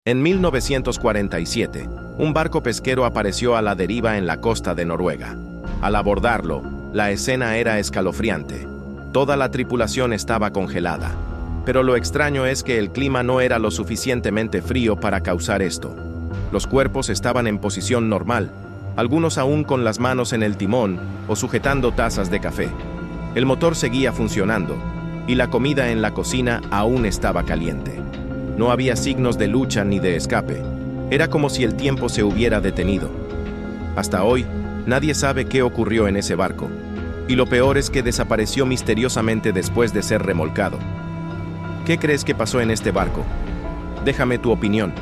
En 1947, un barco pesquero apareció a la deriva en la costa de Noruega. Al abordarlo, la escena era escalofriante. Toda la tripulación estaba congelada. Pero lo extraño es que el clima no era lo suficientemente frío para causar esto. Los cuerpos estaban en posición normal, algunos aún con las manos en el timón o sujetando tazas de café. El motor seguía funcionando, y la comida en la cocina aún estaba caliente. No había signos de lucha ni de escape. Era como si el tiempo se hubiera detenido. Hasta hoy, nadie sabe qué ocurrió en ese barco. Y lo peor es que desapareció misteriosamente después de ser remolcado. ¿Qué crees que pasó en este barco? Déjame tu opinión.